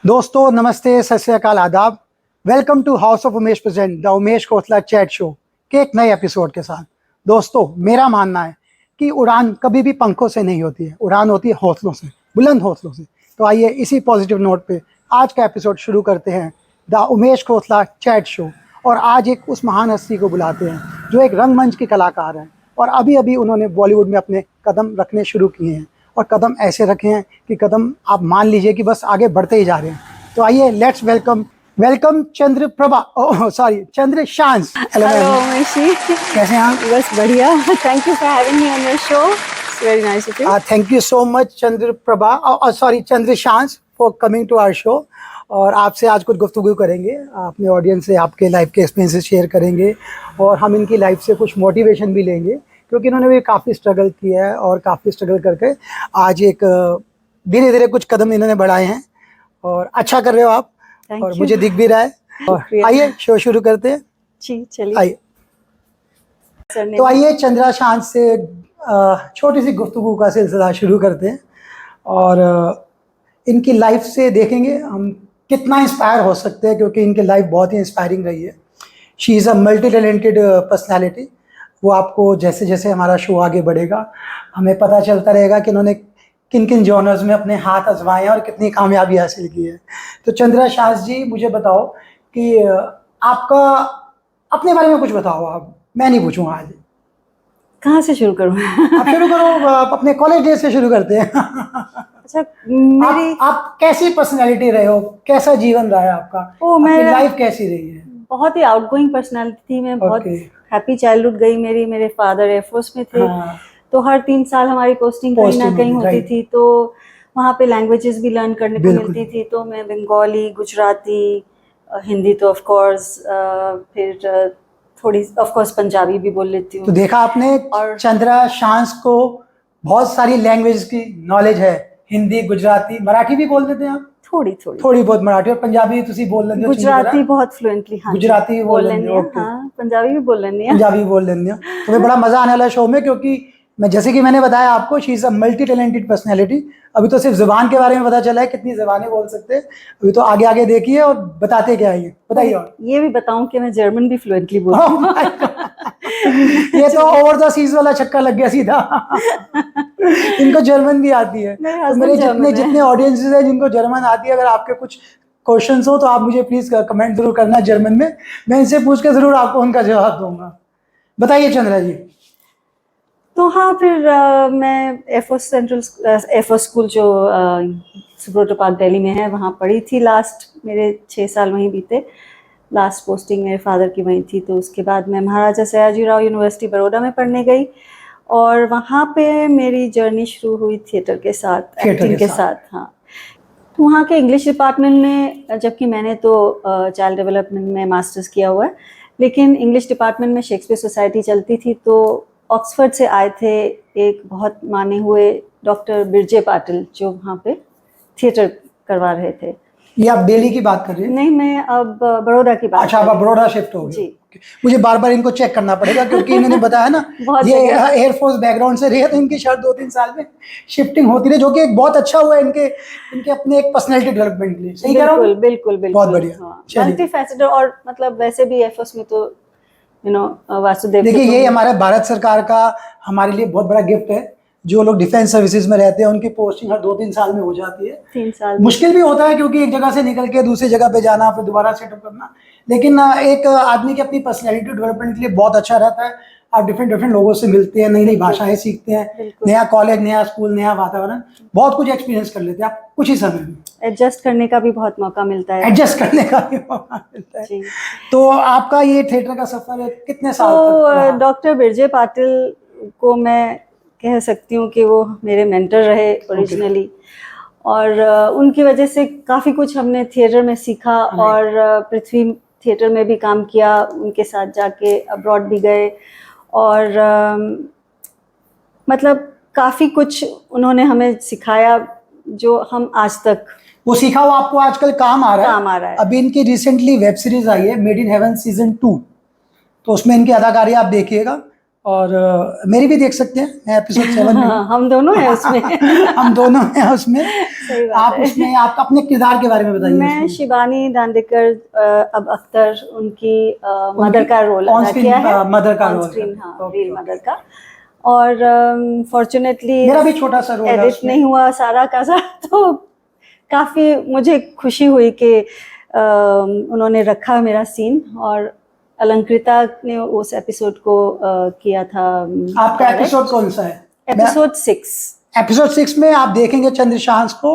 दोस्तों नमस्ते, सत श्री अकाल, आदाब। Welcome to house of Umesh present the Umesh Khosla chat show के एक नए एपिसोड के साथ। दोस्तों मेरा मानना है कि उड़ान कभी भी पंखों से नहीं होती है, उड़ान होती है हौसलों से, बुलंद हौसलों से। तो आइए इसी पॉजिटिव नोट पे आज का एपिसोड शुरू करते हैं, the Umesh Khosla chat show. और आज एक उस महान हस्ती को बुलाते हैं जो एक रंगमंच की कलाकार हैं और अभी अभी उन्होंने बॉलीवुड में अपने कदम रखने शुरू किए हैं और कदम ऐसे रखे हैं कि कदम आप मान लीजिए कि बस आगे बढ़ते ही जा रहे हैं। तो आइए let's welcome Chandraprabha, Chandrashans. Hello उमेशी, कैसे हैं आप? बस बढ़िया। Thank you for having me on your show, it's very nice of you. Thank you so much Chandraprabha, Chandrashans for coming to our show. और आपसे आज कुछ गुफ्तगू करेंगे, अपने ऑडियंस से आपके लाइफ के एक्सपीरियंसेस शेयर करेंगे और हम इनकी लाइफ से कुछ मोटिवेशन भी लेंगे, क्योंकि इन्होंने भी काफ़ी स्ट्रगल किया है और काफ़ी स्ट्रगल करके आज एक धीरे धीरे कुछ कदम इन्होंने बढ़ाए हैं और अच्छा कर रहे हो आप। और मुझे दिख भी रहा है। और आइए शो शुरू करते हैं जी, चलिए। आइए। तो आइए चंद्रशांस से छोटी सी गुफ्तगू का सिलसिला शुरू करते हैं और इनकी लाइफ से देखेंगे हम कितना इंस्पायर हो सकते हैं, क्योंकि इनकी लाइफ बहुत ही इंस्पायरिंग रही है। She is a multi talented personality. वो आपको जैसे जैसे हमारा शो आगे बढ़ेगा हमें पता चलता रहेगा कि इन्होंने किन किन जॉनर्स में अपने हाथ आजमाए हैं और कितनी कामयाबी हासिल की है। तो चंद्रशांस जी, मुझे बताओ कि आपका अपने बारे में कुछ बताओ। आप, मैं नहीं पूछूंगा आज। कहाँ से शुरू करूँ? आप शुरू करो, अपने कॉलेज डेज से शुरू करते हैं। अच्छा, मेरी आप कैसी पर्सनैलिटी रहे हो, कैसा जीवन रहा है आपका, मैं लाइफ कैसी रही है? बहुत ही आउटगोइंग पर्सनैलिटी थी मैं। बहुत हैप्पी चाइल्डहुड गई मेरी। मेरे फादर एयरफोर्स में थे। हाँ। तो हर 3 साल हमारी पोस्टिंग कहीं ना कहीं होती थी, तो वहाँ पे लैंग्वेजेस भी लर्न करने को मिलती थी। तो मैं बंगाली, गुजराती, हिंदी तो ऑफ कोर्स, फिर थोड़ी ऑफ कोर्स पंजाबी भी बोल लेती हूँ। तो देखा आपने, और चंद्रशांस को बहुत सारी लैंग्वेज की नॉलेज है। हिंदी, गुजराती, मराठी भी बोल देते हैं आप? थोड़ी बहुत मराठी और पंजाबी तुसी बोल लेंगे? गुजराती बहुत फ्लुएंटली। हाँ, गुजराती बोल लेंगे। हाँ, पंजाबी भी बोल लेंगे। पंजाबी बोल लेंगे। तो मैं बड़ा मजा आने वाला शो में, क्योंकि मैं जैसे कि मैंने बताया आपको, she is a multi talented personality. अभी तो सिर्फ ज़बान के बारे में पता चला है, कितनी ज़बानें बोल सकते हैं। अभी तो आगे आगे देखिए और बताते क्या है, बताइए। और ये भी बताऊं कि मैं जर्मन भी फ्लुएंटली बोलती हूँ। ये तो ओवर द सीज वाला छक्का लग गया सीधा। इनको जर्मन भी आती है। तो मेरे जितने ऑडियंसेस हैं जिनको जर्मन आती है, अगर आपके कुछ क्वेश्चंस हो तो आप मुझे प्लीज कमेंट जरूर करना जर्मन में। मैं इनसे पूछ के जरूर आपको उनका जवाब दूंगा। बताइए चंद्रा जी। तो हाँ, फिर मैं एयरफोर्स स्कूल जो सुब्रतो पार्क दिल्ली में है, वहाँ पढ़ी थी। लास्ट मेरे 6 साल वहीं बीते। लास्ट पोस्टिंग मेरे फादर की वहीं थी। तो उसके बाद मैं महाराजा सयाजीराव यूनिवर्सिटी बड़ौदा में पढ़ने गई और वहाँ पे मेरी जर्नी शुरू हुई थिएटर के साथ, एक्टिंग के साथ। हाँ, तो वहाँ के इंग्लिश डिपार्टमेंट में, जबकि मैंने तो चाइल्ड डेवलपमेंट में मास्टर्स किया हुआ है, लेकिन इंग्लिश डिपार्टमेंट में शेक्सपियर सोसाइटी चलती थी। तो ऑक्सफोर्ड से आए थे एक बहुत माने हुए डॉक्टर बिरजे पाटिल, जो वहाँ पे थिएटर करवा रहे थे। ये आप दिल्ली की बात कर रही हैं? नहीं, मैं अब बड़ौदा की बात। अच्छा, आप बड़ौदा शिफ्ट हो गए जी। मुझे बार बार इनको चेक करना पड़ेगा, क्योंकि इन्होंने बताया ना ये एयरफोर्स बैकग्राउंड से रही है, तो इनकी शायद 2-3 साल में शिफ्टिंग होती रही, जो कि एक बहुत अच्छा हुआ है इनके अपने एक पर्सनैलिटी डेवलपमेंट के लिए। सही कह रहा हूं? बिल्कुल बहुत बढ़िया। Multi faceted. और मतलब वैसे भी एयरफोर्स में तो वासुदेव, देखिए ये हमारे भारत सरकार का हमारे लिए बहुत बड़ा गिफ्ट है। जो लोग डिफेंस सर्विसेज में रहते हैं उनकी पोस्टिंग हर 2-3 साल में हो जाती है। 3 साल मुश्किल भी होता है, क्योंकि एक जगह से निकल के दूसरी जगह पे जाना, फिर दोबारा सेटअप करना। लेकिन एक आदमी की अपनी पर्सनैलिटी डेवलपमेंट के लिए बहुत अच्छा रहता है। आप डिफरेंट लोगों से मिलते हैं, नई नई भाषाएं सीखते हैं, नया कॉलेज, नया स्कूल, नया वातावरण, बहुत कुछ एक्सपीरियंस कर लेते हैं आप कुछ ही समय में। एडजस्ट करने का भी बहुत मौका मिलता है। एडजस्ट करने का भी मौका मिलता है। तो आपका ये थिएटर का सफर कितने साल तक? डॉक्टर बिरजे पाटिल को मैं कह सकती हूँ कि वो मेरे मेंटर रहे ओरिजिनली। और उनकी वजह से काफ़ी कुछ हमने थिएटर में सीखा। और पृथ्वी थिएटर में भी काम किया, उनके साथ जाके अब्रॉड भी गए। और मतलब काफ़ी कुछ उन्होंने हमें सिखाया, जो हम आज तक वो सीखा हुआ आपको आजकल काम आ रहा है। अभी इनकी रिसेंटली वेब सीरीज आई है, मेड इन हेवन सीजन 2। तो उसमें इनकी अदाकारी आप देखिएगा, और मेरी भी देख सकते हैं, मैं एपिसोड 7 में हूँ। हम दोनों हैं उसमें। हम दोनों हैं उसमें। सही बात आप है। उसमें आप अपने किरदार के बारे में बताइए। मैं उसमें। शिबानी दांडेकर, अब अख्तर, उनकी मदर उनकी का रोल ऑन अदा स्क्रीन किया है। मदर का ऑन रोल स्क्रीन, करते हैं। हाँ, ओके, रियल ओके। मदर का। और फॉर्चुनेटली मेरा भी छोटा सा रोल है एडिट उसमें। नहीं हुआ सारा का सारा, तो काफ़ी मुझे खुशी हुई कि उन्होंने रखा मेरा सीन, और अलंकृता ने उस एपिसोड को किया था। आपका एपिसोड कौन सा है? एपिसोड 6। एपिसोड 6 में आप देखेंगे चंद्रशांस को,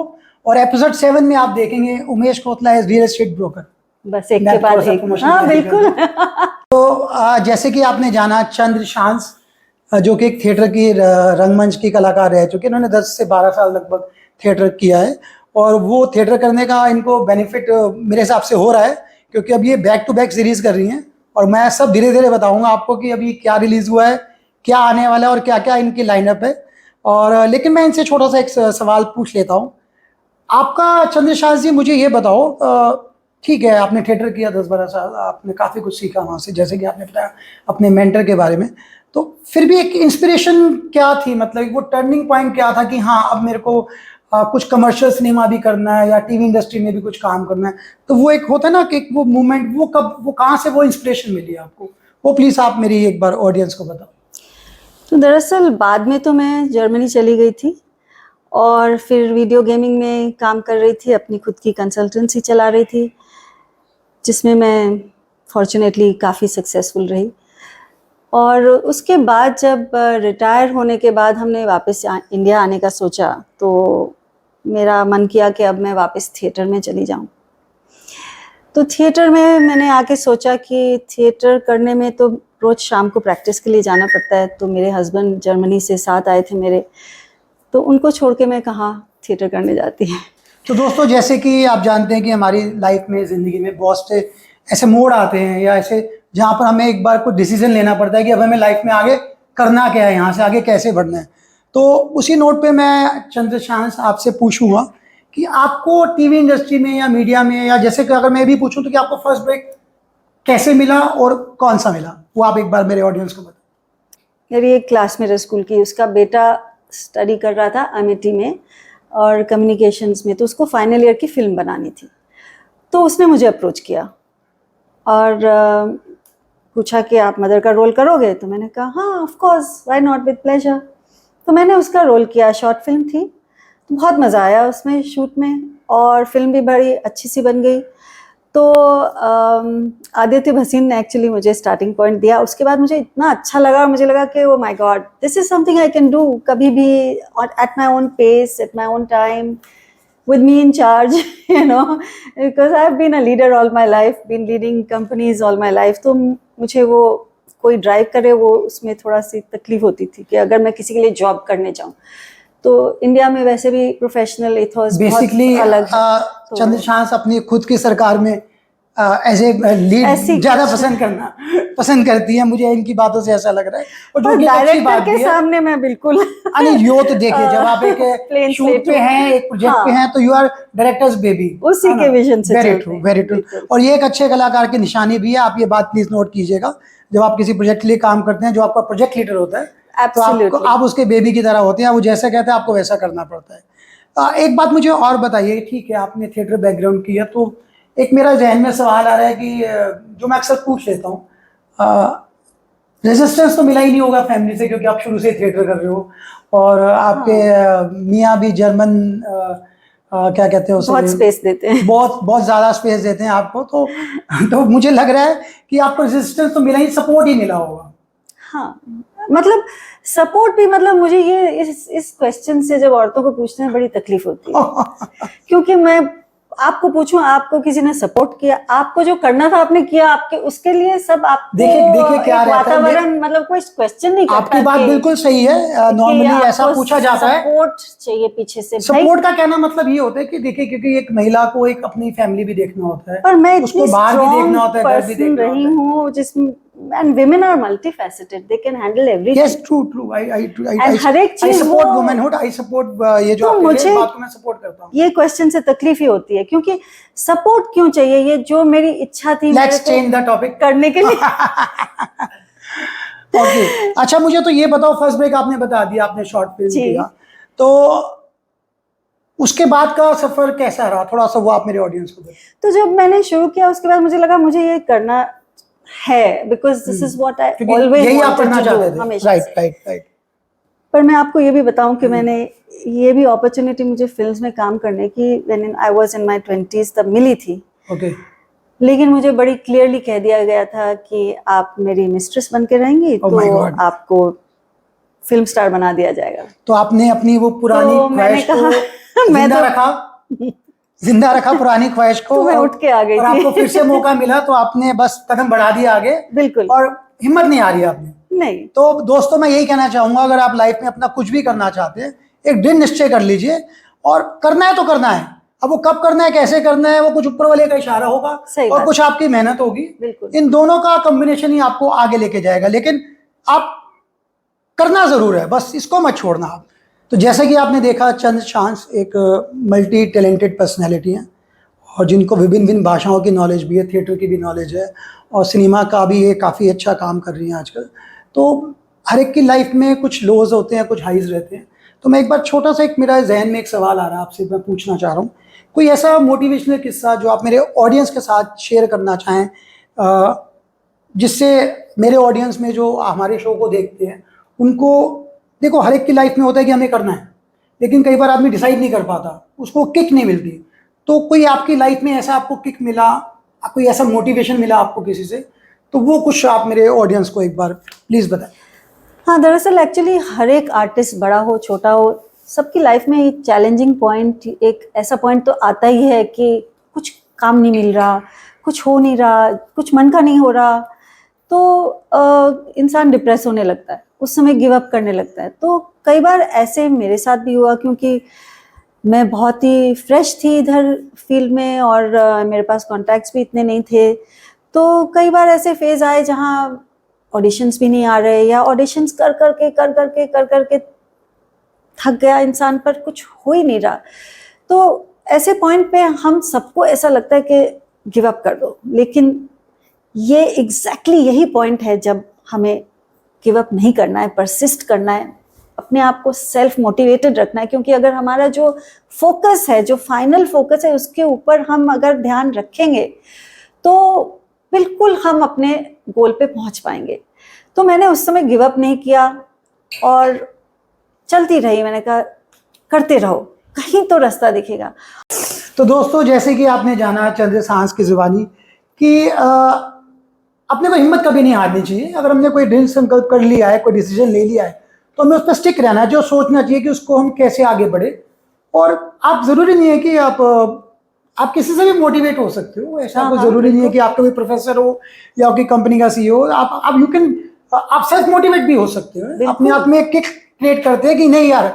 और एपिसोड 7 में आप देखेंगे Umesh Kotla as real estate broker. बस एक मैं के बाद थोड़ा सा एक। promotion हाँ, तैयारी कर बिल्कुल। तो जैसे कि आपने जाना, चंद्रशांस जो कि एक थिएटर की रंगमंच की कलाकार रह चुके, इन्होंने 10 से 12 साल लगभग थिएटर किया है, और वो थिएटर करने का इनको बेनिफिट मेरे हिसाब से हो रहा है, क्योंकि अब ये बैक टू बैक सीरीज कर रही हैं, और मैं सब धीरे धीरे बताऊंगा आपको कि अभी क्या रिलीज हुआ है, क्या आने वाला है, और क्या क्या इनकी लाइनअप है। और लेकिन मैं इनसे छोटा सा एक सवाल पूछ लेता हूँ आपका। चंद्रशांस जी, मुझे ये बताओ, ठीक है आपने थिएटर किया 10-12 साल, आपने काफ़ी कुछ सीखा वहाँ से, जैसे कि आपने बताया अपने मेंटर के बारे में, तो फिर भी एक इंस्पिरेशन क्या थी, मतलब वो टर्निंग पॉइंट क्या था कि हाँ अब मेरे को कुछ कमर्शियल सिनेमा भी करना है या टीवी इंडस्ट्री में भी कुछ काम करना है, तो वो एक होता है ना कि वो मूवमेंट, वो कब, वो कहाँ से वो इंस्पिरेशन मिली आपको, वो प्लीज़ आप मेरी एक बार ऑडियंस को बताओ। तो दरअसल बाद में तो मैं जर्मनी चली गई थी, और फिर वीडियो गेमिंग में काम कर रही थी, अपनी खुद की कंसल्टेंसी चला रही थी, जिसमें मैं फॉर्चुनेटली काफ़ी सक्सेसफुल रही। और उसके बाद जब रिटायर होने के बाद हमने वापस इंडिया आने का सोचा, तो मेरा मन किया कि अब मैं वापस थिएटर में चली जाऊं। तो थिएटर में मैंने आके सोचा कि थिएटर करने में तो रोज़ शाम को प्रैक्टिस के लिए जाना पड़ता है, तो मेरे हस्बैंड जर्मनी से साथ आए थे मेरे, तो उनको छोड़ के मैं कहाँ थिएटर करने जाती है। तो दोस्तों, जैसे कि आप जानते हैं कि हमारी लाइफ में, ज़िंदगी में बहुत से ऐसे मोड़ आते हैं, या ऐसे जहाँ पर हमें एक बार कोई डिसीजन लेना पड़ता है कि अब हमें लाइफ में आगे करना क्या है, यहाँ से आगे कैसे बढ़ना है। तो उसी नोट पे मैं चंद्रशांस आपसे पूछूंगा कि आपको टीवी इंडस्ट्री में या मीडिया में, या जैसे कि अगर मैं भी पूछूं तो कि आपको फर्स्ट ब्रेक कैसे मिला और कौन सा मिला, वो आप एक बार मेरे ऑडियंस को बताओ। मेरी एक क्लासमेट स्कूल की, उसका बेटा स्टडी कर रहा था अमेठी में और कम्युनिकेशंस में, तो उसको फाइनल ईयर की फिल्म बनानी थी। तो उसने मुझे अप्रोच किया और पूछा कि आप मदर का रोल करोगे, तो मैंने कहा हाँ of course, why not, with pleasure. तो मैंने उसका रोल किया, शॉर्ट फिल्म थी, तो बहुत मज़ा आया उसमें शूट में, और फिल्म भी बड़ी अच्छी सी बन गई। तो आदित्य भसीन ने एक्चुअली मुझे स्टार्टिंग पॉइंट दिया, उसके बाद मुझे इतना अच्छा लगा और मुझे लगा कि oh my God, this is something I can do कभी भी, at my own pace, at my own time, with me in charge, you know, because I've been a leader all my life, been leading companies all my life. तो मुझे वो कोई drive करे, वो उसमें थोड़ा सी तकलीफ होती थी कि अगर मैं किसी के लिए जॉब करने जाऊँ, तो इंडिया में वैसे भी प्रोफेशनल इथोस बेसिकली अलग है। चंद्रशांस अपनी खुद की सरकार में एज ए लीड ज्यादा पसंद करती है, मुझे इनकी बातों से ऐसा लग रहा है, और जो कि अच्छी बात के भी है। सामने मैं बिल्कुल अरे यो तो देखिए, जब आप एक शूट पे हैं, एक प्रोजेक्ट पे हैं, तो यू आर डायरेक्टर्स बेबी, उसी के विजन से वेरी ट्रू, वेरी ट्रू। और ये एक अच्छे कलाकार की निशानी भी है, आप ये बात प्लीज नोट कीजिएगा, जब आप किसी प्रोजेक्ट के लिए काम करते हैं, जो आपका प्रोजेक्ट लीडर होता है, तो आप उसके बेबी की तरह होते हैं, वो जैसा कहते हैं आपको वैसा करना पड़ता है। एक बात मुझे और बताइए, ठीक है आपने थिएटर बैकग्राउंड किया, तो एक मेरा जहन में सवाल आ रहा है कि जो मैं अक्सर पूछ लेता हूँ, रेजिस्टेंस तो मिला ही नहीं होगा फैमिली से, क्योंकि आप शुरू से थिएटर कर रहे हो, और आपके मियाँ भी जर्मन क्या कहते हैं उसे, बहुत स्पेस देते हैं, बहुत ज़्यादा स्पेस देते हैं आपको, तो मुझे लग रहा है कि आपको रेजिस्टेंस तो मिला ही, सपोर्ट ही मिला होगा। हाँ, मतलब सपोर्ट भी, मतलब मुझे ये इस क्वेश्चन से जब औरतों को पूछते हैं बड़ी तकलीफ होती है, क्योंकि मैं आपको पूछूं, आपको किसी ने सपोर्ट किया, आपको जो करना था आपने किया, आपके उसके लिए सब आप देखिए क्या वातावरण, मतलब कोई क्वेश्चन नहीं करता। आपकी बात बिल्कुल सही है, नॉर्मली ऐसा पूछा जाता है, सपोर्ट चाहिए पीछे से। सपोर्ट का कहना मतलब ये होता है कि देखिए, क्योंकि एक महिला को एक अपनी फैमिली भी देखना होता है, पर मैं उसको बाहर भी देखना होता है, घर भी देखना रही हूँ जिसमें, and women are multifaceted, they can handle everything. Yes, true. I support womanhood, I support ये जो आप मुझे बात को मैं सपोर्ट करता हूँ। ये क्वेश्चन से तकलीफ ही होती है, क्योंकि सपोर्ट क्यों चाहिए, ये जो मेरी इच्छा थी Let's change the topic करने के लिए। ओके, अच्छा मुझे तो ये बताओ, फर्स्ट ब्रेक आपने बता दिया, आपने शॉर्ट फिल्म जी। किया, तो उसके बाद का सफर कैसा रहा, थोड़ा सा वो आप मेरे ऑडियंस को बताओ। तो जब मैंने शुरू किया उसके बाद मुझे लगा मुझे ये करना है, because this is what I क्योंकि ऑलवेज यही आप वांटेड करना टू चाहते डू, थे। हमेशा राइट से। Right right. पर मैं आपको ये भी बताऊं कि मैंने ये भी अपॉर्चुनिटी मुझे फिल्म्स में काम करने की when I was in my 20s तब मिली थी, ओके, लेकिन मुझे बड़ी क्लियरली कह दिया गया था कि आप मेरी मिस्ट्रेस बन के रहेंगी Oh my तो God. आपको फिल्म स्टार बना दिया जाएगा। तो आपने अपनी वो पुरानी तो मैंने ख्वाहिश कहा को मैं जिंदा तो रखा, जिंदा रखा पुरानी ख्वाहिश को, तो मैं उठ के आ गई और थी। आपको फिर से मौका मिला तो आपने बस कदम बढ़ा दिया आगे, बिल्कुल और हिम्मत नहीं आ रही आपने। नहीं। तो दोस्तों मैं यही कहना चाहूंगा, अगर आप लाइफ में अपना कुछ भी करना चाहते हैं, एक दृढ़ निश्चय कर लीजिए, और करना है तो करना है। अब वो कब करना है, कैसे करना है, वो कुछ ऊपर वाले का इशारा होगा सही और बात। कुछ आपकी मेहनत होगी। बिल्कुल। इन दोनों का कॉम्बिनेशन ही आपको आगे लेके जाएगा, लेकिन आप करना जरूर है, बस इसको मत छोड़ना आप। तो जैसे कि आपने देखा, चंद शांस एक मल्टी टैलेंटेड पर्सनैलिटी हैं, और जिनको विभिन्न विभिन्न भाषाओं की नॉलेज भी है, थिएटर की भी नॉलेज है, और सिनेमा का भी ये काफ़ी अच्छा काम कर रही हैं आजकल। तो हर एक की लाइफ में कुछ लोज होते हैं, कुछ हाइज रहते हैं। तो मैं एक बार छोटा सा, एक मेरा जहन में एक सवाल आ रहा है आपसे, मैं पूछना चाह रहा हूँ, कोई ऐसा मोटिवेशनल किस्सा जो आप मेरे ऑडियंस के साथ शेयर करना चाहें, जिससे मेरे ऑडियंस में जो हमारे शो को देखते हैं उनको, देखो हर एक की लाइफ में होता है कि हमें करना है, लेकिन कई बार आदमी डिसाइड नहीं कर पाता, उसको किक नहीं मिलती। तो कोई आपकी लाइफ में ऐसा आपको किक मिला, कोई ऐसा मोटिवेशन मिला आपको किसी से, तो वो कुछ आप मेरे ऑडियंस को एक बार प्लीज बताएं। हाँ, दरअसल एक्चुअली हर एक आर्टिस्ट, बड़ा हो छोटा हो, सबकी लाइफ में एक चैलेंजिंग पॉइंट, एक ऐसा पॉइंट तो आता ही है कि कुछ काम नहीं मिल रहा, कुछ हो नहीं रहा, कुछ मन का नहीं हो रहा, तो इंसान डिप्रेस होने लगता है, उस समय गिव अप करने लगता है। तो कई बार ऐसे मेरे साथ भी हुआ, क्योंकि मैं बहुत ही फ्रेश थी इधर फील्ड में, और मेरे पास कॉन्टैक्ट्स भी इतने नहीं थे। तो कई बार ऐसे फेज आए जहाँ ऑडिशंस भी नहीं आ रहे, या ऑडिशंस कर करके थक गया इंसान, पर कुछ हो ही नहीं रहा। तो ऐसे पॉइंट पे हम सबको ऐसा लगता है कि गिव अप कर दो, लेकिन ये एग्जैक्टली यही पॉइंट है जब हमें गिव अप नहीं करना है, परसिस्ट करना है, अपने आप को सेल्फ मोटिवेटेड रखना है। क्योंकि अगर हमारा जो फोकस है, जो फाइनल फोकस है, उसके ऊपर हम अगर ध्यान रखेंगे तो बिल्कुल हम अपने गोल पे पहुंच पाएंगे। तो मैंने उस समय गिव अप नहीं किया और चलती रही। मैंने कहा करते रहो, कहीं तो रास्ता दिखेगा। तो दोस्तों, जैसे कि आपने जाना चंद्र सांस की जुबानी कि अपने को हिम्मत कभी नहीं हारनी चाहिए। अगर हमने कोई दृढ़ संकल्प कर लिया है, कोई डिसीजन ले लिया है, तो हमें उस पर स्टिक रहना है। जो सोचना चाहिए कि उसको हम कैसे आगे बढ़े। और आप जरूरी नहीं है कि आप किसी से भी मोटिवेट हो सकते हो, ऐसा कोई जरूरी नहीं है कि आपका कोई प्रोफेसर हो या आपकी कंपनी का सीईओ हो। आप यू कैन, आप सेल्फ मोटिवेट भी हो सकते हो, अपने आप में एक किक क्रिएट करते हैं कि नहीं यार,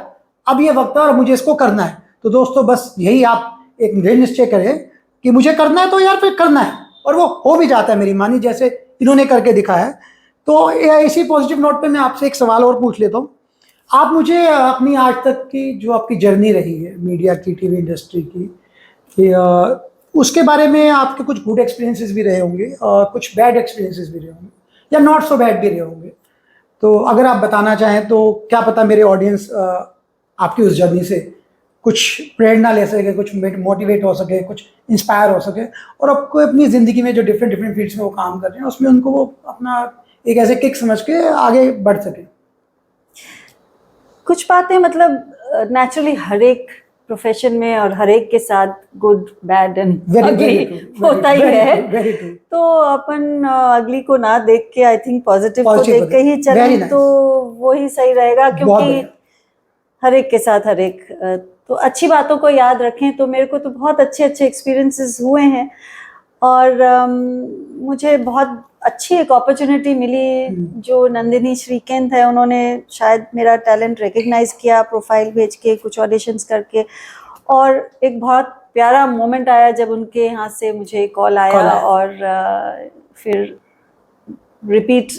अब ये वक्त है और मुझे इसको करना है। तो दोस्तों, बस यही आप एक दृढ़ निश्चय करें कि मुझे करना है, तो यार फिर करना है, और वो हो भी जाता है मेरी मानी, जैसे इन्होंने करके दिखाया है। तो इसी पॉजिटिव नोट पे मैं आपसे एक सवाल और पूछ लेता हूँ। आप मुझे अपनी आज तक की जो आपकी जर्नी रही है मीडिया की, टीवी इंडस्ट्री की, उसके बारे में आपके कुछ गुड एक्सपीरियंसेस भी रहे होंगे और कुछ बैड एक्सपीरियंसेस भी रहे होंगे, या नॉट सो बैड भी रहे होंगे। तो अगर आप बताना चाहें तो क्या पता मेरे ऑडियंस आपकी उस जर्नी से कुछ प्रेरणा ले सके, कुछ मोटिवेट हो सके, कुछ इंस्पायर हो सके, और आपको अपनी ज़िंदगी में जो डिफरेंट डिफरेंट फील्ड्स में वो काम कर रहे हैं उसमें उनको वो अपना एक ऐसे किक समझ के आगे बढ़ सके। कुछ बातें मतलब नेचुरली हर एक प्रोफेशन में और हर एक के साथ गुड बैड एंड अगली होता ही है। तो अपन अगली को ना देख के, आई थिंक पॉजिटिव को देख के ही चलें तो वो ही सही रहेगा। क्योंकि हर एक के साथ हर एक, तो अच्छी बातों को याद रखें। तो मेरे को तो बहुत अच्छे अच्छे एक्सपीरियंसेस हुए हैं, और मुझे बहुत अच्छी एक अपॉर्चुनिटी मिली। जो नंदिनी श्रीकांत है, उन्होंने शायद मेरा टैलेंट रिकग्नाइज किया, प्रोफाइल भेज के, कुछ ऑडिशंस करके, और एक बहुत प्यारा मोमेंट आया जब उनके यहाँ से मुझे कॉल आया और फिर रिपीट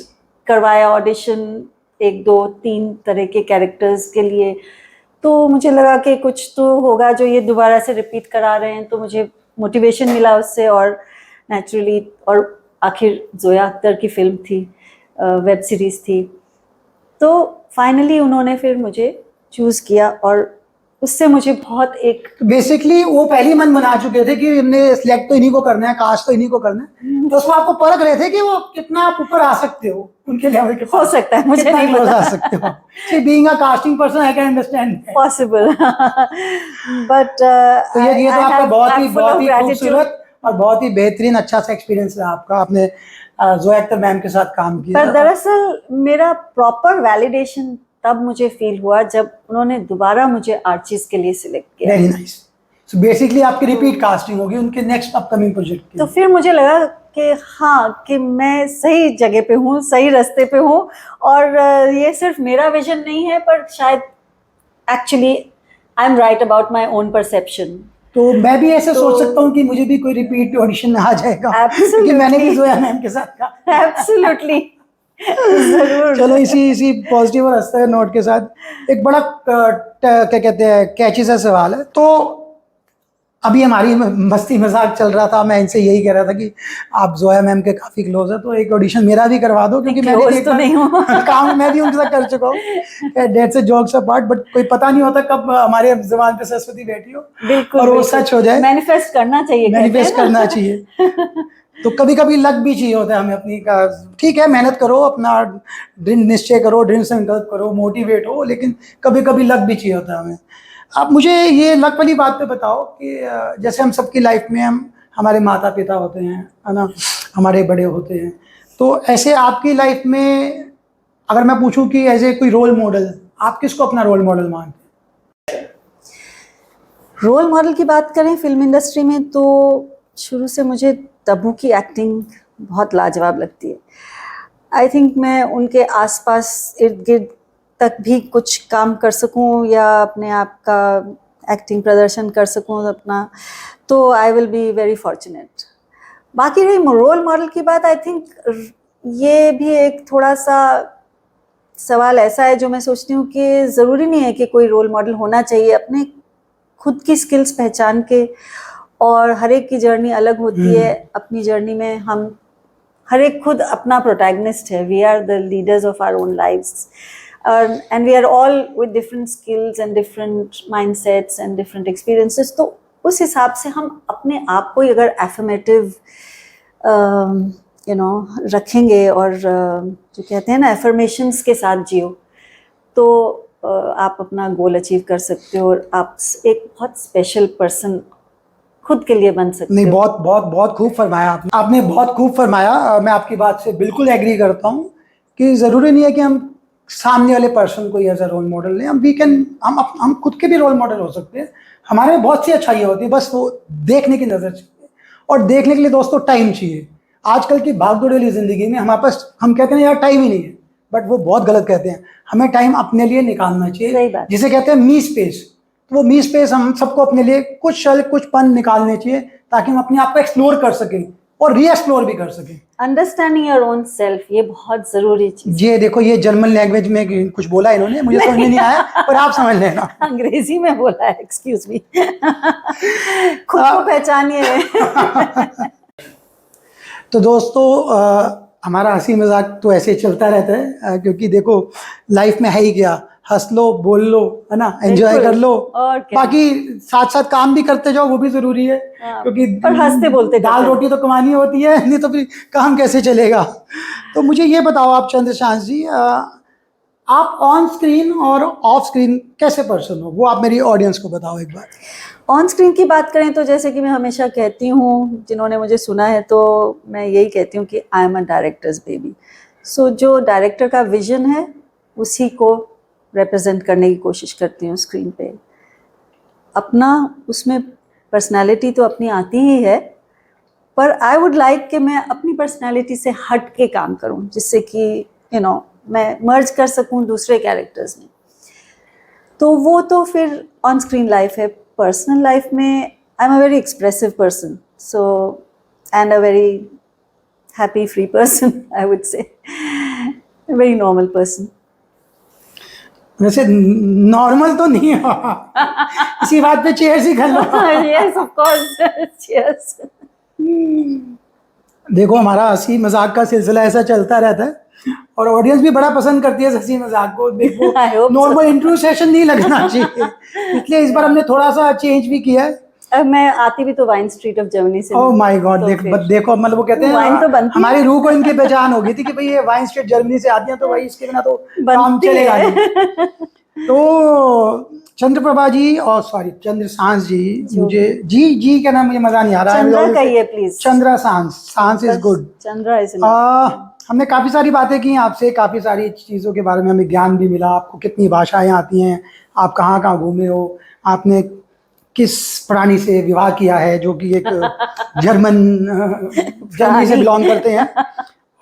करवाया ऑडिशन 1 2 3 तरह के कैरेक्टर्स के लिए। तो मुझे लगा कि कुछ तो होगा जो ये दोबारा से रिपीट करा रहे हैं, तो मुझे मोटिवेशन मिला उससे, और नेचुरली, और आखिर जोया अख्तर की फिल्म थी वेब सीरीज थी। तो फाइनली उन्होंने फिर मुझे चूज़ किया और उससे मुझे बहुत एक बेसिकली वो पहले ही मन बना चुके थे कि हमने सिलेक्ट तो इन्हीं को करना है, कास्ट तो इन्हीं को करना है, तो उसमें आपको परख रहे थे कि वो कितना आप ऊपर आ सकते हो उनके लेवल के हो सकता है, मुझे कितना नहीं close पता। आ सकते हो। See, being a casting person, I can understand that. Possible but तो ये तो आपका बहुत ही खूबसूरत और बहुत ही बेहतरीन अच्छा सा एक्सपीरियंस रहा आपका, आपने जोया अख्तर मैम के साथ काम किया। पर दरअसल मेरा प्रॉपर वैलिडेशन तब मुझे फील हुआ जब उन्होंने दोबारा मुझे आर्चिज के लिए सिलेक्ट किया। Very nice. सो बेसिकली आपकी रिपीट कास्टिंग होगी उनके नेक्स्ट अपकमिंग प्रोजेक्ट की। तो फिर मुझे लगा कि हाँ, कि मैं सही जगह पे हूँ, सही रास्ते पे हूँ, और ये सिर्फ मेरा विजन नहीं है, पर शायद actually I am right about my own perception. तो मैं भी ऐसे सोच सकता हूँ कि मुझे भी कोई रिपीट ऑडिशन में आ जाएगा, क्योंकि मैंने भी जोया मैम के साथ कहा। एब्सोल्युटली, जरूर। चलो इसी पॉजिटिव और हंसते नोट के साथ एक बड़ा क्या कहते हैं कैची सा सवाल है। तो अभी हमारी मस्ती मजाक चल रहा था, मैं इनसे यही कह रहा था कि आप जोया मैम के काफी क्लोज है, तो एक ऑडिशन मेरा भी करवा दो, क्योंकि मैंने तो नहीं हूँ। काम मैं भी उनके साथ कर चुका हूँ। डेट से जोक्स अपार्ट, बट कोई पता नहीं होता कब हमारे जुबान पे सरस्वती बैठी हो बिल्कुल, और वो सच हो जाए। मैनिफेस्ट करना चाहिए, मैनिफेस्ट करना चाहिए। तो कभी कभी लक भी चाहिए होता है हमें अपनी का। ठीक है, मेहनत करो, अपना दृढ़ निश्चय करो, दृढ़ संकल्प करो, मोटिवेट हो, लेकिन कभी कभी लक भी चाहिए होता है हमें। आप मुझे ये लक वाली बात पे बताओ कि जैसे हम सबकी लाइफ में हम हमारे माता पिता होते हैं, है ना, हमारे बड़े होते हैं, तो ऐसे आपकी लाइफ में अगर मैं पूछूं कि एज ए कोई रोल मॉडल, आप किसको अपना रोल मॉडल मानते हैं? रोल मॉडल की बात करें फिल्म इंडस्ट्री में, तो शुरू से मुझे तब्बू की एक्टिंग बहुत लाजवाब लगती है। आई थिंक मैं उनके आसपास इर्द गिर्द तक भी कुछ काम कर सकूं या अपने आप का एक्टिंग प्रदर्शन कर सकूं अपना, तो I will be very fortunate. बाकी रही रोल मॉडल की बात, आई थिंक ये भी एक थोड़ा सा सवाल ऐसा है जो मैं सोचती हूँ कि ज़रूरी नहीं है कि कोई रोल मॉडल होना चाहिए। अपने खुद की स्किल्स पहचान के, और हर एक की जर्नी अलग होती है। अपनी जर्नी में हम हर एक खुद अपना प्रोटैगनिस्ट है। We are the leaders of our own lives, and we are all with different skills and different mindsets and different experiences. तो उस हिसाब से हम अपने आप को अगर एफर्मेटिव रखेंगे और जो कहते हैं ना, एफर्मेशंस के साथ जियो, तो आप अपना गोल अचीव कर सकते हो और आप एक बहुत स्पेशल पर्सन खुद के लिए बन सकते हो। नहीं, बहुत बहुत बहुत खूब फरमाया आपने बहुत खूब फरमाया। मैं आपकी बात से बिल्कुल एग्री करता हूँ कि ज़रूरी नहीं है कि हम सामने वाले पर्सन को एज अ रोल मॉडल लें। हम खुद के भी रोल मॉडल हो सकते हैं। हमारे में बहुत सी अच्छाइयाँ होती है, बस वो देखने की नज़र चाहिए, और देखने के लिए दोस्तों टाइम चाहिए। आजकल की भागदौड़ वाली ज़िंदगी में हमारे पास, हम कहते हैं यार टाइम ही नहीं है, बट वो बहुत गलत कहते हैं। हमें टाइम अपने लिए निकालना चाहिए, जिसे कहते हैं मी स्पेस। तो वो मी स्पेस हम सबको अपने लिए कुछ पन निकालने चाहिए, ताकि हम अपने आप को एक्सप्लोर कर सकें और री एक्सप्लोर भी कर सकें। अंडरस्टैंडिंग योर ओन सेल्फ, ये बहुत जरूरी चीज। ये देखो, ये जर्मन लैंग्वेज में कुछ बोला इन्होंने, मुझे समझ में नहीं आया, पर आप समझ लेना। अंग्रेजी में बोला है, एक्सक्यूज मी। खुद को पहचानिए। तो दोस्तों, हमारा हंसी मजाक तो ऐसे चलता रहता है, क्योंकि देखो लाइफ में है ही क्या, हंस लो, बोल लो, है ना, एंजॉय कर लो, और बाकी साथ साथ काम भी करते जाओ, वो भी जरूरी है। क्योंकि पर हंसते बोलते दाल रोटी तो कमानी होती है, नहीं तो फिर काम कैसे चलेगा। तो मुझे ये बताओ आप चंद्रशांत जी, आप ऑन स्क्रीन और ऑफ स्क्रीन कैसे पर्सन हो, वो आप मेरी ऑडियंस को बताओ एक बार। ऑन स्क्रीन की बात करें तो जैसे कि मैं हमेशा कहती हूँ, जिन्होंने मुझे सुना है तो मैं यही कहती हूँ कि I am a director's baby. So जो डायरेक्टर का विजन है उसी को रिप्रेजेंट करने की कोशिश करती हूँ स्क्रीन पे। अपना उसमें पर्सनालिटी तो अपनी आती ही है, पर आई वुड लाइक कि मैं अपनी पर्सनालिटी से हट के काम करूँ, जिससे कि मैं मर्ज कर सकूँ दूसरे कैरेक्टर्स में। तो वो तो फिर ऑन स्क्रीन लाइफ है। पर्सनल लाइफ में I am a very expressive person, so and a very happy free person, I would say very normal person. वैसे नॉर्मल तो नहीं हो। इसी बात पे चेयर्स ही कर लो। Yes of course, cheers. देखो, हमारा हंसी मजाक का सिलसिला ऐसा चलता रहता है, और ऑडियंस भी बड़ा पसंद करती है हंसी मजाक को। देखो I hope so. Normal interview session नहीं लगना चाहिए, इसलिए इस बार हमने थोड़ा सा चेंज भी किया है। अब मैं आती भी तो वाइन स्ट्रीट ऑफ जर्मनी से। ओह माय गॉड, तो फिर देखो मतलब वो कहते हैं वाइन तो बनती हमारी रूह को इनकी पहचान हो गई थी कि भाई ये वाइन स्ट्रीट जर्मनी से आती हैं, तो भाई इसके बिना तो काम बनती चलेगा है। नहीं। तो चंद्रप्रभा जी और सॉरी चंद्र सांस जी, मुझे जी का नाम मुझे मजा नहीं आ रहा चंद्रा है। कहिए प्लीज। चंद्रा सांस इज गुड। चंद्रा इज हमने काफ़ी सारी बातें की आपसे, काफ़ी सारी चीज़ों के बारे में हमें ज्ञान भी मिला। आपको कितनी भाषाएं आती हैं, आप कहाँ कहाँ घूमे हो, आपने किस प्राणी से विवाह किया है जो कि एक जर्मनी से बिलोंग करते हैं।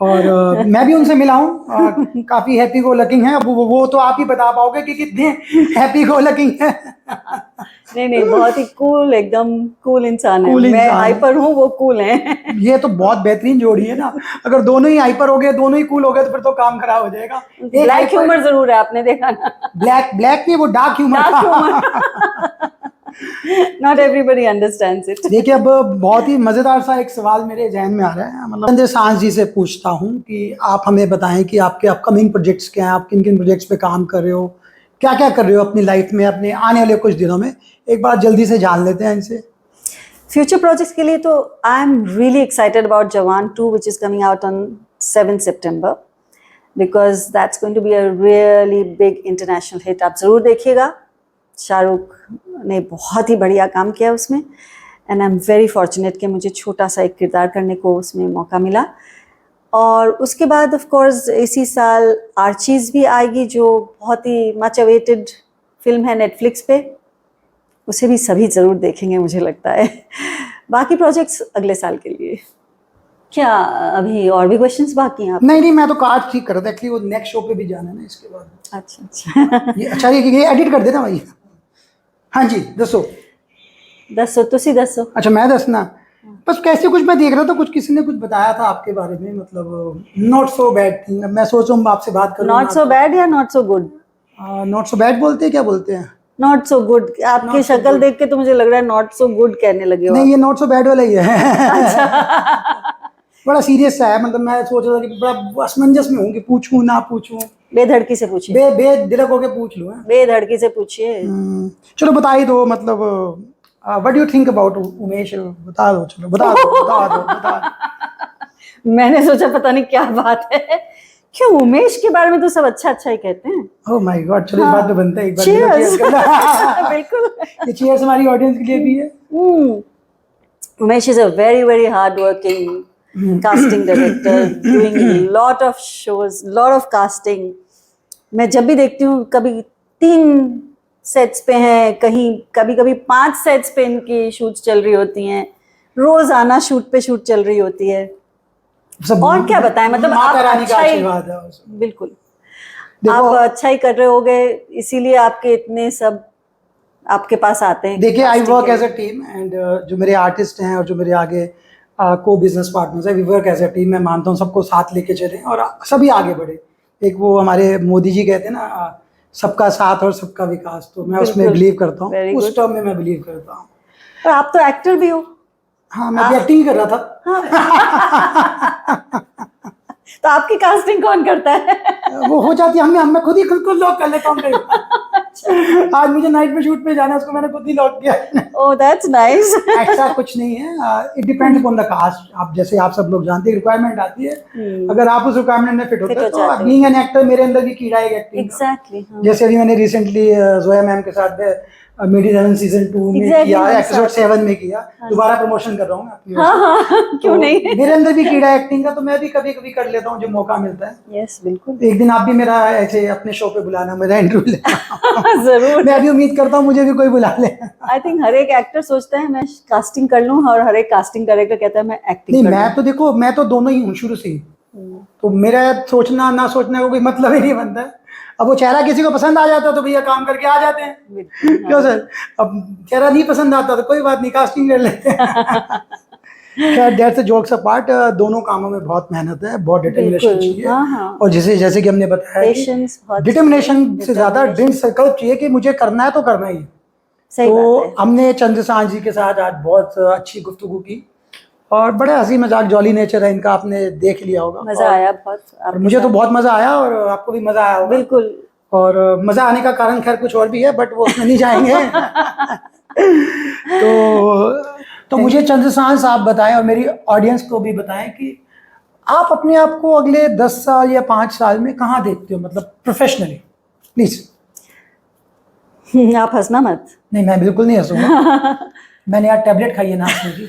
और मैं भी उनसे मिला हूँ, काफ़ी हैप्पी गो लकिंग है। अब वो तो आप ही बता पाओगे कि कितने हैप्पी गो लकिंग है। नहीं बहुत ही कूल, एकदम कूल इंसान है। Cool मैं इंसान है। हाइपर हूँ, वो कूल है। ये तो बहुत बेहतरीन जोड़ी है ना। अगर दोनों ही हाइपर हो गए, दोनों ही कूल हो गए, तो फिर तो काम खराब हो जाएगा। ब्लैक ह्यूमर जरूर है, आपने देखा ना। ब्लैक नहीं, वो dark humour dark not everybody understands it. देखिए अब बहुत ही मजेदार सा एक सवाल मेरे जहन में आ रहा है। मतलब चंद्र सांस जी से पूछता हूँ कि आप हमें बताएं कि आपके अपकमिंग प्रोजेक्ट्स क्या हैं, आप किन किन प्रोजेक्ट्स पे काम कर रहे हो, क्या क्या कर रहे हो अपनी लाइफ में, अपने आने वाले कुछ दिनों में। एक बार जल्दी से जान लेते हैं इनसे। फ्यूचर प्रोजेक्ट्स के लिए तो I am really excited about Jawan 2 which is coming out on 7 September, because that's going to be a really big international hit. आप ज़रूर देखिएगा। शाहरुख ने बहुत ही बढ़िया काम किया उसमें, and I am very fortunate कि मुझे छोटा सा एक किरदार करने को उसमें मौका मिला। और उसके बाद ऑफ कोर्स इसी साल आर्चीज़ भी आएगी, जो बहुत ही मच अवेटेड फिल्म है नेटफ्लिक्स पे। उसे भी सभी ज़रूर देखेंगे मुझे लगता है। बाकी प्रोजेक्ट्स अगले साल के लिए। क्या अभी और भी क्वेश्चंस बाकी हैं आप? नहीं मैं तो कार्ड ठीक कर रहा था एक्चुअली, वो नेक्स्ट शो पे भी जाना है ना इसके बाद। अच्छा ये अच्छा ये एडिट कर देना भाई। हाँ जी दसो तुसी दसो। अच्छा मैं दसना, बस कैसे कुछ मैं देख रहा था, कुछ किसी ने कुछ बताया था आपके बारे में, मतलब नॉट सो बैड थिंग। मैं सोच रहा हूँ आपसे बात करूँ। नॉट सो बैड या not so good? Not so bad बोलते हैं, क्या बोलते हैं? Not so good. आपकी शक्ल देख के तो मुझे लग रहा है नॉट सो गुड कहने लगे हो। नहीं ये नॉट सो बैड वाला ही है। बड़ा सीरियस सा है, मतलब मैं सोच रहा था कि बड़ा असमंजस में हूँ कि पूछूं ना पूछूं। बेधड़की से पूछिए। बेधड़क होके पूछ लूँ। बेधड़की से पूछिए। चलो बता ही दो, मतलब what do you think about Umesh? बता दो, चलो बता दो। मैंने सोचा पता नहीं क्या बात है, क्यों उमेश के बारे में तो सब अच्छा अच्छा ही कहते हैं। ओह माय गॉड, चलो इस बात पे बनता है एक बार Cheers. करना। बिल्कुल। ये चीयर्स हमारी ऑडियंस के लिए भी है। Umesh is a very very hardworking casting director, doing lot of shows, lot of casting. मैं जब भी देखती हूँ, कभी 3 सेट्स पे हैं, कहीं कभी 5 सेट्स पे इनकी शूट्स चल रही होती हैं, रोज आना शूट पे शूट चल रही होती है। और क्या बताएं, मतलब आप अच्छा ही, बिल्कुल आप अच्छा ही कर रहे होगे, इसीलिए आपके इतने सब आपके पास आते हैं। देखिए I work as a team, and जो मेरे आर्टिस्ट हैं और जो मेरे आगे को बिजनेस पार्टनर्स है, we work as a team. मैं मानता हूँ सबको साथ लेके चलें और सभी आगे बढ़े। एक वो हमारे मोदी जी कहते हैं ना, सबका साथ और सबका विकास, तो मैं उसमें बिलीव करता हूँ, उस टर्म में मैं बिलीव करता हूँ। और आप तो एक्टर भी हो। हाँ मैं भी एक्टिंग ही कर रहा था। तो आपकी कास्टिंग कौन करता है? वो हो जाती है, मैं खुद ही खुद लॉक कर लेता हूँ। आज मुझे नाइट में शूट पे जाना है, उसको मैंने खुद ही लॉक किया। Oh that's nice. ऐसा कुछ नहीं है, it depends upon the cast. आप जैसे आप सब लोग जानते हैं रिक्वायरमेंट आती है, अगर आप उस रिक्वायरमेंट में फिट होते हैं तो बीइंग एन एक्टर मेरे अंदर भी कीड़ा है एक्टिंग। एग्जैक्टली। जैसे अभी मैंने रिसेंटली जोया मैम के साथ मेडिसिन सीजन 2 में किया, एपिसोड 7 में किया। दोबारा प्रमोशन कर रहा हूँ मैं अपनी। हाँ, क्यों नहीं। मेरे अंदर भी कीड़ा एक्टिंग का, तो मैं भी कभी कभी कर लेता हूँ जब मौका मिलता है। यस बिल्कुल। एक दिन आप भी मेरा ऐसे अपने शो पे बुलाना, मेरा इंटरव्यू लेना। जरूर। मैं भी उम्मीद करता हूँ मुझे भी कोई बुला ले। आई थिंक हर एक एक्टर सोचता है मैं कास्टिंग कर लूँ, और हर एक कास्टिंग डायरेक्टर कहता है मैं एक्टिंग नहीं। मैं तो देखो, मैं तो दोनों ही हूँ शुरू से ही, तो मेरा सोचना ना सोचने का कोई मतलब ही नहीं बनता है। अब वो चेहरा किसी को पसंद आ जाता तो भैया काम करके आ जाते हैं। क्यों सर? अब चेहरा नहीं पसंद आता तो कोई बात नहीं, कास्टिंग कर लेते हैं। खैर दैट्स अ जोक्स अपार्ट, दोनों कामों में बहुत मेहनत है, बहुत डिटर्मिनेशन चाहिए। और जैसे कि हमने बताया, डिटर्मिनेशन से ज्यादा ड्रीम सर्कल चाहिए कि मुझे करना है तो करना ही। तो हमने चंद्र सांस जी के साथ आज बहुत अच्छी गुफ्तगू की, और बड़े हंसी मजाक जॉली नेचर है इनका, आपने देख लिया होगा। मजा आया बहुत और आपके मुझे तो साथ। बहुत मजा आया और आपको भी मजा आया होगा। बिल्कुल। और मजा आने का कारण खैर कुछ और भी है, बट वो उसमें नहीं जाएंगे। तो मुझे चंद्रशान साहब बताएं और मेरी ऑडियंस को भी बताएं कि आप अपने आप को अगले 10 साल या 5 साल में कहाँ देखते हो, मतलब प्रोफेशनली, प्लीज। आप हंसना मत। नहीं, मैं बिल्कुल नहीं हंसूंगा। मैंने यार टैबलेट खाई है ना हंसने की।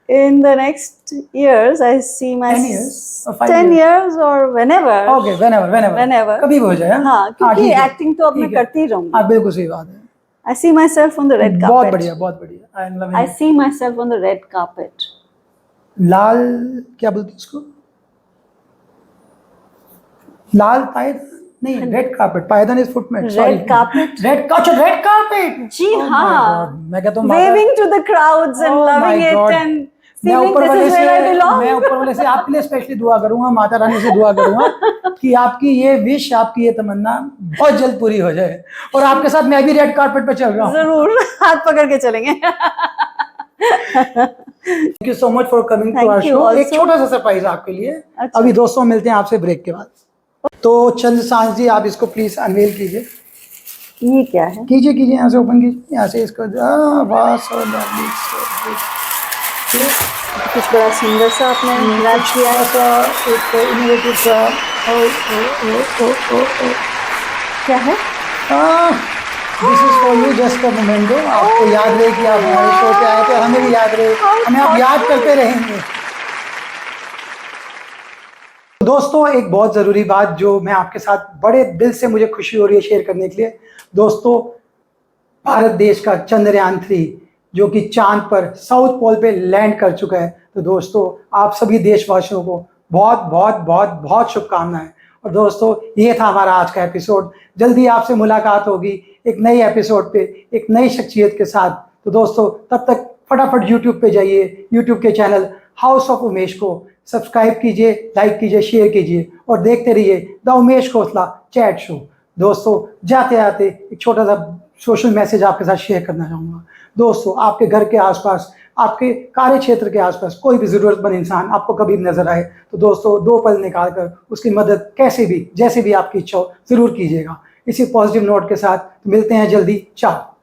In the next years, I see my 10 years or 5 10 years? years or whenever. Okay, whenever Whenever. कभी भी हो जाए। हाँ, क्योंकि ठीक है, एक्टिंग तो अब मैं ठीक है। करती ही रहूंगी। हाँ बिल्कुल सही बात है। I see myself on the red carpet. बहुत बढ़िया, बहुत बढ़िया। I am loving I it. see myself on the red carpet. लाल, क्या बोलते हैं उसको, लाल पायदान नहीं, रेड कार्पेट, पायदान is footmat. Red carpet. Red carpet. जी हाँ। मैं कहता हूँ Waving to the crowds and Oh my loving it God. and मैं feeling ऊपर this वाले is where I से, belong. मैं ऊपर वाले से आपके लिए स्पेशली दुआ करूंगा, माता रानी से दुआ करूंगा कि आपकी ये विश, आपकी ये तमन्ना बहुत जल्द पूरी हो जाए। और आपके साथ मैं भी रेड कार्पेट पे चल रहा हूँ। जरूर हाथ पकड़ के चलेंगे। Thank you so much for coming to our Thank you show. एक also. छोटा सा सरप्राइज आपके लिए। अच्छा। अभी दोस्तों मिलते हैं आपसे ब्रेक के बाद। तो चंद्रशान जी, आप इसको प्लीज अनवेल कीजिए। ये क्या है? कीजिए, यहाँ से ओपन कीजिए, यहाँ से इसको। वाह, so lovely, so good। कुछ बड़ा सुंदर सा आपने रैप किया है। ऐसा एक इनोवेटिव सा। ओ क्या है? This is for you, just a memento. आपको याद रहे कि आप हमारे शो पे आए थे, हमें भी याद रहे, हमें आप याद करते रहेंगे। दोस्तों, एक बहुत ज़रूरी बात जो मैं आपके साथ बड़े दिल से मुझे खुशी हो रही है शेयर करने के लिए। दोस्तों, भारत देश का चंद्रयान 3 जो कि चांद पर साउथ पोल पे लैंड कर चुका है। तो दोस्तों, आप सभी देशवासियों को बहुत बहुत बहुत बहुत शुभकामनाएं। और दोस्तों, ये था हमारा आज का एपिसोड। जल्दी आपसे मुलाकात होगी एक नई एपिसोड पे, एक नई शख्सियत के साथ। तो दोस्तों, तब तक फटाफट यूट्यूब पे जाइए, यूट्यूब के चैनल हाउस ऑफ उमेश को सब्सक्राइब कीजिए, लाइक कीजिए, शेयर कीजिए और देखते रहिए the Umesh Khosla chat show. दोस्तों, जाते आते एक छोटा सा सोशल मैसेज आपके साथ शेयर करना चाहूँगा। दोस्तों, आपके घर के आसपास, आपके कार्य क्षेत्र के आसपास कोई भी ज़रूरतमंद इंसान आपको कभी भी नजर आए तो दोस्तों, 2 पल निकाल कर उसकी मदद कैसे भी, जैसे भी आपकी इच्छा हो, ज़रूर कीजिएगा। इसी पॉजिटिव नोट के साथ मिलते हैं जल्दी। चाओ।